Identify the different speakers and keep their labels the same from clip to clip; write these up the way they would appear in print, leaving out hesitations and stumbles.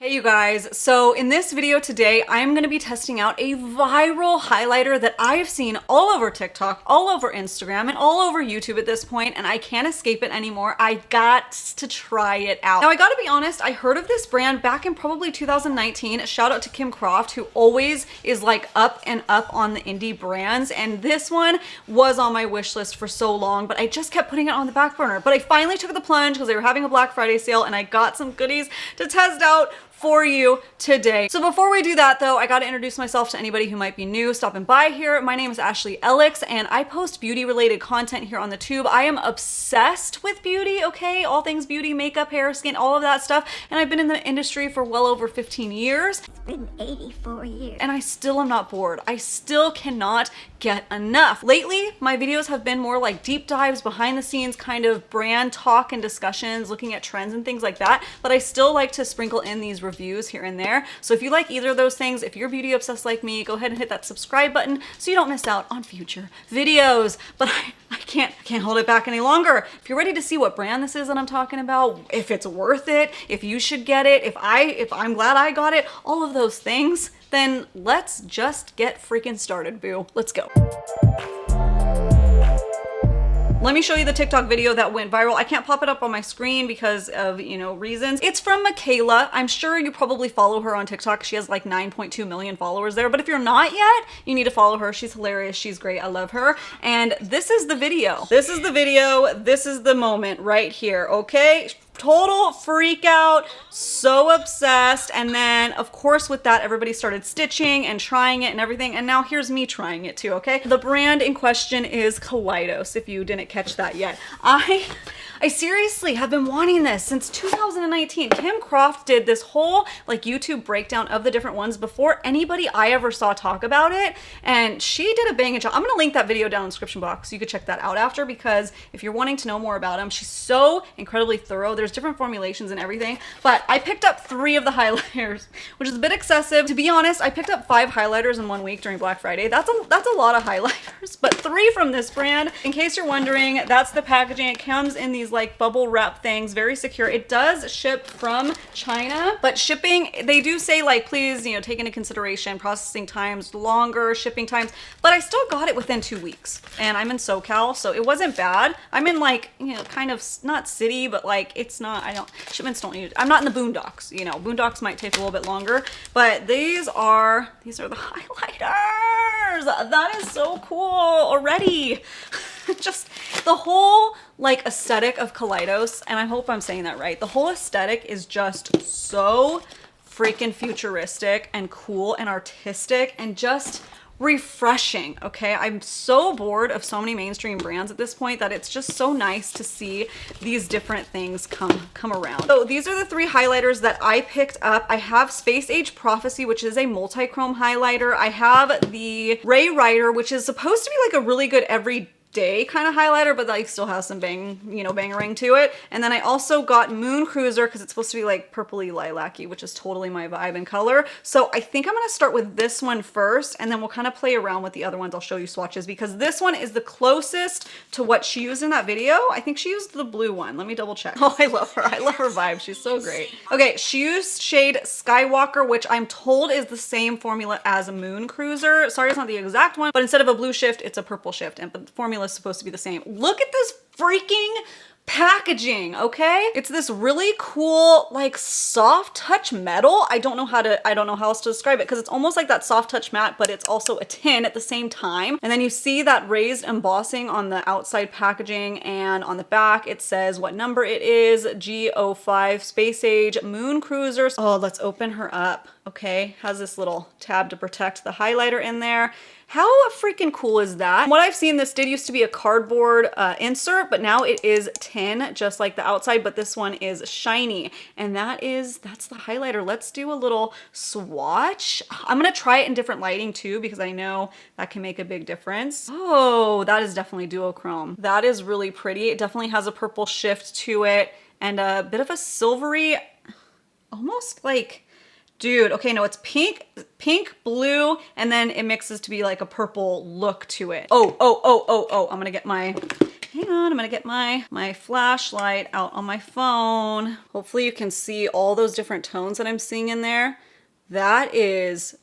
Speaker 1: Hey you guys, so in this video today, I'm going to be testing out a viral highlighter that I've seen all over TikTok, all over Instagram, and all over YouTube at this point, and I can't escape it anymore. I got to try it out. Now I gotta be honest, I heard of this brand back in probably 2019. Shout out to Kim Croft, who always is like up and up on the indie brands, and this one was on my wish list for so long, but I just kept putting it on the back burner. But I finally took the plunge because they were having a Black Friday sale, and I got some goodies to test out for you today. So before we do that though, I gotta introduce myself to anybody who might be new stopping by here. My name is ashleyellix and I post beauty related content here on the tube. I am obsessed with beauty, okay? All things beauty, makeup, hair, skin, all of that stuff. And I've been in the industry for well over 15 years.
Speaker 2: It's been 84 years.
Speaker 1: And I still am not bored. I still cannot get enough. Lately, my videos have been more like deep dives, behind the scenes kind of brand talk and discussions, looking at trends and things like that. But I still like to sprinkle in these reviews here and there. So if you like either of those things, if you're beauty obsessed like me, go ahead and hit that subscribe button so you don't miss out on future videos. But I can't hold it back any longer. If you're ready to see what brand this is that I'm talking about, if it's worth it, if you should get it, if I'm glad I got it, all of those things, then let's just get freaking started, boo. Let's go. Let me show you the TikTok video that went viral. I can't pop it up on my screen because of, reasons. It's from Michaela. I'm sure you probably follow her on TikTok. She has like 9.2 million followers there. But if you're not yet, you need to follow her. She's hilarious. She's great. I love her. And this is the video. This is the video. This is the moment right here, okay? Total freak out, so obsessed. And then of course with that, everybody started stitching and trying it and everything. And now here's me trying it too, okay? The brand in question is Kaleidos, if you didn't catch that yet. I seriously have been wanting this since 2019. Kim Croft did this whole like YouTube breakdown of the different ones before anybody I ever saw talk about it. And she did a banging job. I'm gonna link that video down in the description box so you could check that out after, because if you're wanting to know more about them, she's so incredibly thorough. There's different formulations and everything, but I picked up 3 of the highlighters, which is a bit excessive. To be honest, I picked up 5 highlighters in 1 week during Black Friday. That's a lot of highlighters, but 3 from this brand. In case you're wondering, that's the packaging. It comes in these like bubble wrap things, very secure. It does ship from China, but shipping, they do say like, please, take into consideration processing times, longer shipping times, but I still got it within 2 weeks. And I'm in SoCal, so it wasn't bad. I'm in like, kind of not city, but like, it's not, shipments don't need, I'm not in the boondocks, boondocks might take a little bit longer, but these are the highlighters. That is so cool already. Just the whole like aesthetic of Kaleidos, and I hope I'm saying that right. The whole aesthetic is just so freaking futuristic and cool and artistic and just refreshing, okay? I'm so bored of so many mainstream brands at this point that it's just so nice to see these different things come around. So these are the 3 highlighters that I picked up. I have Space Age Prophecy, which is a multi-chrome highlighter. I have the Ray Rider, which is supposed to be like a really good everyday kind of highlighter, but like still has some bangerang to it. And then I also got Moon Cruiser because it's supposed to be like purpley lilac-y, which is totally my vibe and color. So I think I'm gonna start with this one first, and then we'll kind of play around with the other ones. I'll show you swatches because this one is the closest to what she used in that video. I think she used the blue one. Let me double check. Oh, I love her. I love her vibe. She's so great. Okay, she used shade Skywalker, which I'm told is the same formula as a Moon Cruiser. Sorry, it's not the exact one, but instead of a blue shift, it's a purple shift, but the formula is supposed to be the same. Look at this freaking packaging, okay? It's this really cool, like soft touch metal. I don't know how else to describe it because it's almost like that soft touch matte, but it's also a tin at the same time. And then you see that raised embossing on the outside packaging, and on the back it says what number it is, G05 Space Age Moon Cruiser. Oh, let's open her up. Okay, has this little tab to protect the highlighter in there. How freaking cool is that? From what I've seen, this did used to be a cardboard insert, but now it is tin, just like the outside, but this one is shiny. And that's the highlighter. Let's do a little swatch. I'm gonna try it in different lighting too, because I know that can make a big difference. Oh, that is definitely duochrome. That is really pretty. It definitely has a purple shift to it and a bit of a silvery, almost like, dude, okay, no, it's pink, blue, and then it mixes to be like a purple look to it. Oh, I'm gonna get my Hang on, I'm gonna get my flashlight out on my phone. Hopefully you can see all those different tones that I'm seeing in there. That is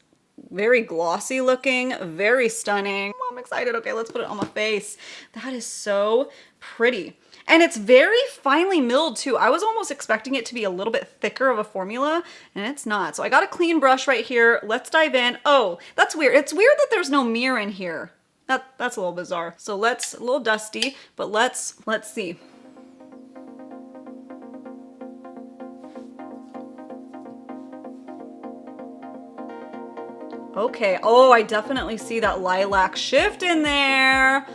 Speaker 1: very glossy looking, very stunning. Oh, I'm excited. Okay, let's put it on my face. That is so pretty. And it's very finely milled too. I was almost expecting it to be a little bit thicker of a formula, and it's not. So I got a clean brush right here. Let's dive in. Oh, that's weird. It's weird that there's no mirror in here. That's a little bizarre. So a little dusty, but let's see. Okay, oh, I definitely see that lilac shift in there.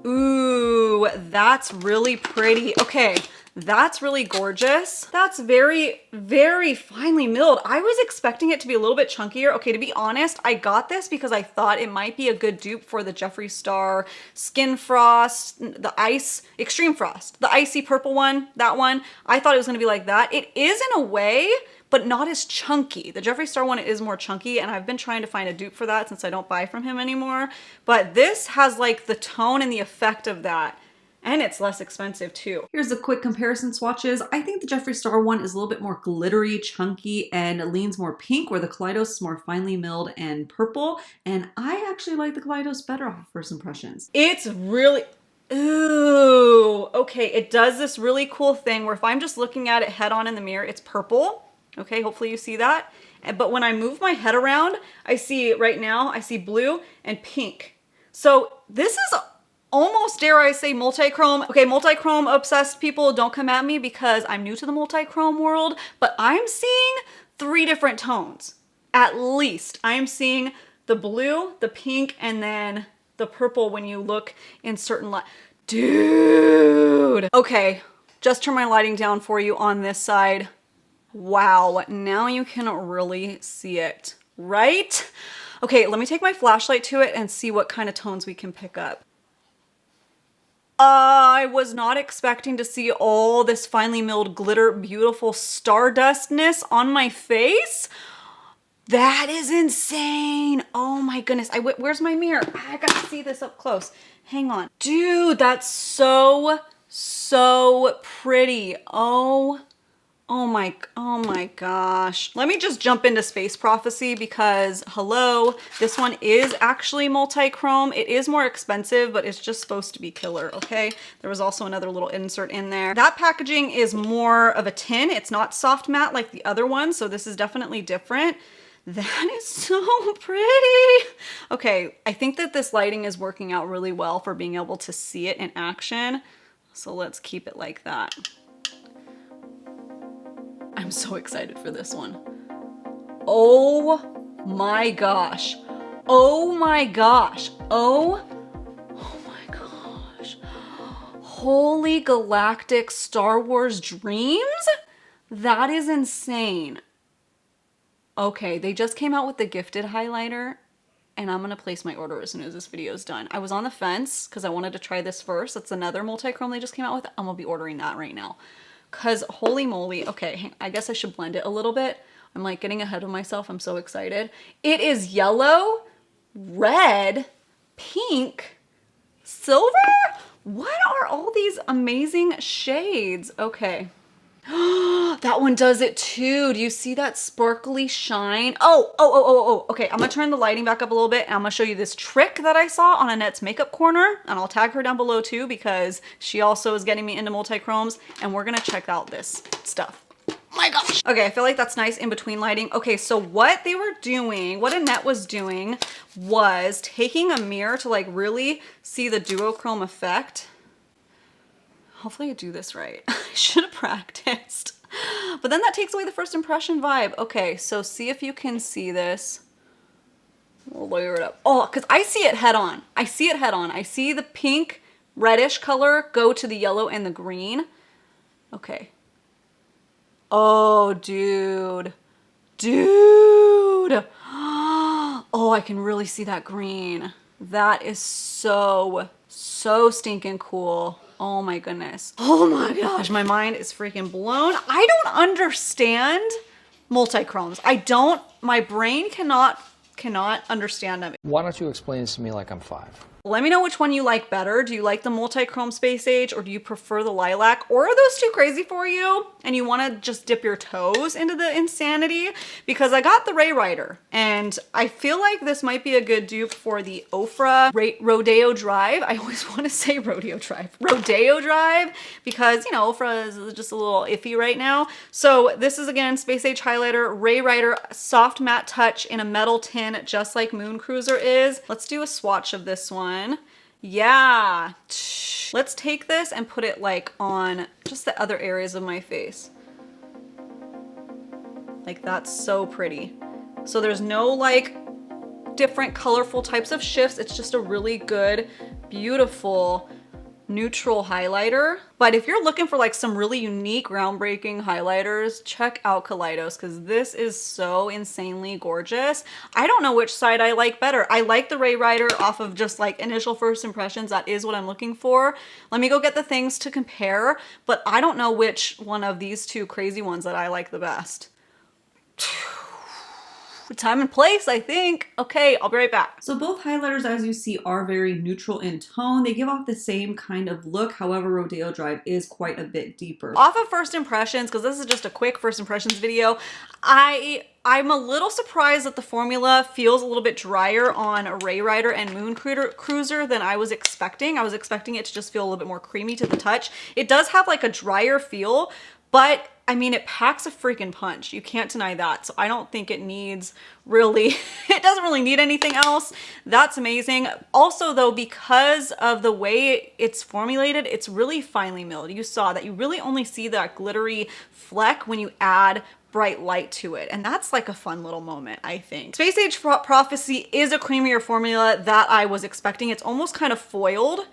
Speaker 1: Ooh, that's really pretty. Okay, that's really gorgeous. That's very, very finely milled. I was expecting it to be a little bit chunkier. Okay, to be honest, I got this because I thought it might be a good dupe for the Jeffree Star Skin Frost, the Ice, Extreme Frost, the icy purple one, that one. I thought it was gonna be like that. It is in a way, but not as chunky. The Jeffree Star one is more chunky, and I've been trying to find a dupe for that since I don't buy from him anymore. But this has like the tone and the effect of that. And it's less expensive too. Here's a quick comparison swatches. I think the Jeffree Star one is a little bit more glittery, chunky, and leans more pink, where the Kaleidos is more finely milled and purple. And I actually like the Kaleidos better off first impressions. It's really, ooh, okay. It does this really cool thing where if I'm just looking at it head on in the mirror, it's purple. Okay, hopefully you see that. But when I move my head around, I see right now, I see blue and pink. So this is almost, dare I say, multi-chrome. Okay, multi-chrome obsessed people, don't come at me because I'm new to the multi-chrome world, but I'm seeing 3 different tones. At least. I'm seeing the blue, the pink, and then the purple when you look in certain light. Dude! Okay, just turn my lighting down for you on this side. Wow, now you can really see it, right? Okay, let me take my flashlight to it and see what kind of tones we can pick up. I was not expecting to see all this finely milled glitter, beautiful stardustness on my face. That is insane. Oh my goodness. Where's my mirror? I gotta see this up close. Hang on. Dude, that's so pretty. Oh my gosh. Let me just jump into Space Prophecy because, hello, this one is actually multi-chrome. It is more expensive, but it's just supposed to be killer, okay? There was also another little insert in there. That packaging is more of a tin. It's not soft matte like the other one, so this is definitely different. That is so pretty. Okay, I think that this lighting is working out really well for being able to see it in action. So let's keep it like that. I'm so excited for this one. Oh my gosh. Oh my gosh. Oh my gosh. Holy galactic Star Wars dreams? That is insane. Okay, they just came out with the gifted highlighter, and I'm gonna place my order as soon as this video is done. I was on the fence because I wanted to try this first. That's another multi-chrome they just came out with. I'm gonna be ordering that right now. Cause holy moly, okay, I guess I should blend it a little bit. I'm like getting ahead of myself. I'm so excited. It is yellow, red, pink, silver. What are all these amazing shades? Okay. That one does it too. Do you see that sparkly shine? Oh. Okay, I'm gonna turn the lighting back up a little bit and I'm gonna show you this trick that I saw on Annette's makeup corner, and I'll tag her down below too because she also is getting me into multi-chromes, and we're gonna check out this stuff. My gosh. Okay, I feel like that's nice in between lighting. Okay, so what they were doing, what Annette was doing was taking a mirror to like really see the duochrome effect. Hopefully I do this right. I should have practiced. But then that takes away the first impression vibe. Okay, so see if you can see this. We'll layer it up. Oh, because I see it head on. I see it head on. I see the pink, reddish color go to the yellow and the green. Okay. Oh, dude. Dude. Oh, I can really see that green. That is so stinking cool. Oh my goodness. Oh my gosh, my mind is freaking blown. I don't understand multi-chromes. My brain cannot understand them.
Speaker 3: Why don't you explain this to me like I'm 5?
Speaker 1: Let me know which one you like better. Do you like the multi-chrome Space Age or do you prefer the lilac? Or are those too crazy for you and you want to just dip your toes into the insanity? Because I got the Ray Rider and I feel like this might be a good dupe for the Ofra Rodeo Drive. I always want to say Rodeo Drive. Rodeo Drive because, you know, Ofra is just a little iffy right now. So this is again Space Age highlighter, Ray Rider soft matte touch in a metal tin just like Moon Cruiser is. Let's do a swatch of this one. Yeah. Let's take this and put it like on just the other areas of my face. Like that's so pretty. So there's no like different colorful types of shifts. It's just a really good, beautiful, neutral highlighter. But if you're looking for like some really unique, groundbreaking highlighters, check out Kaleidos because this is so insanely gorgeous. I don't know which side I like better. I like the Ray Rider off of just like initial first impressions. That is what I'm looking for. Let me go get the things to compare, but I don't know which one of these two crazy ones that I like the best. Time and place, I think. Okay, I'll be right back. So both highlighters, as you see, are very neutral in tone. They give off the same kind of look. However, Rodeo Drive is quite a bit deeper. Off of first impressions, because this is just a quick first impressions video, I'm a little surprised that the formula feels a little bit drier on Ray Rider and Moon Cruiser than I was expecting. I was expecting it to just feel a little bit more creamy to the touch. It does have like a drier feel, but I mean, it packs a freaking punch. You can't deny that. So I don't think it needs really, it doesn't really need anything else. That's amazing. Also though, because of the way it's formulated, it's really finely milled. You saw that you really only see that glittery fleck when you add bright light to it. And that's like a fun little moment, I think. Space Age Prophecy is a creamier formula that I was expecting. It's almost kind of foiled.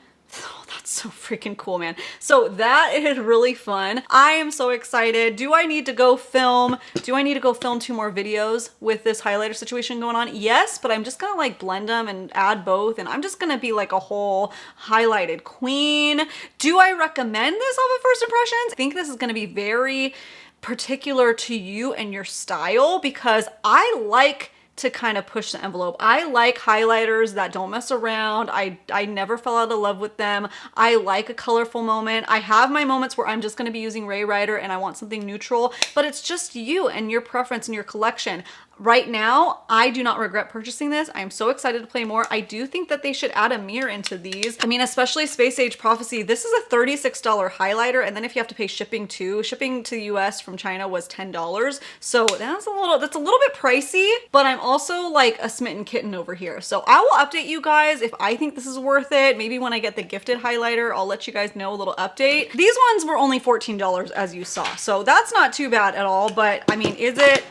Speaker 1: Oh, that's so freaking cool, man. So that is really fun. I am so excited. Do I need to go film? Do I need to go film 2 more videos with this highlighter situation going on? Yes, but I'm just gonna like blend them and add both. And I'm just gonna be like a whole highlighted queen. Do I recommend this off of first impressions? I think this is gonna be very particular to you and your style because I like to kind of push the envelope. I like highlighters that don't mess around. I never fell out of love with them. I like a colorful moment. I have my moments where I'm just gonna be using Ray Rider and I want something neutral, but it's just you and your preference and your collection. Right now, I do not regret purchasing this. I am so excited to play more. I do think that they should add a mirror into these. I mean, especially Space Age Prophecy. This is a $36 highlighter, and then if you have to pay shipping too, shipping to the US from China was $10. So that's a little bit pricey, but I'm also like a smitten kitten over here. So I will update you guys if I think this is worth it. Maybe when I get the gifted highlighter, I'll let you guys know a little update. These ones were only $14 as you saw. So that's not too bad at all, but I mean, is it?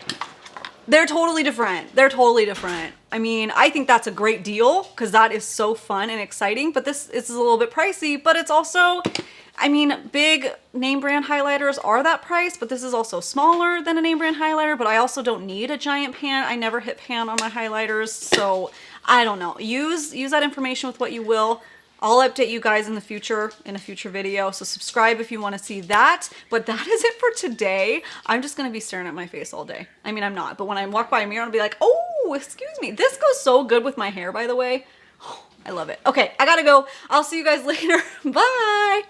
Speaker 1: They're totally different. They're totally different. I mean, I think that's a great deal because that is so fun and exciting, but this is a little bit pricey, but it's also, I mean, big name brand highlighters are that price, but this is also smaller than a name brand highlighter, but I also don't need a giant pan. I never hit pan on my highlighters, so I don't know. Use that information with what you will. I'll update you guys in the future, in a future video, so subscribe if you want to see that. But that is it for today. I'm just going to be staring at my face all day. I mean, I'm not, but when I walk by a mirror, I'll be like, oh, excuse me. This goes so good with my hair, by the way. Oh, I love it. Okay, I gotta go. I'll see you guys later. Bye.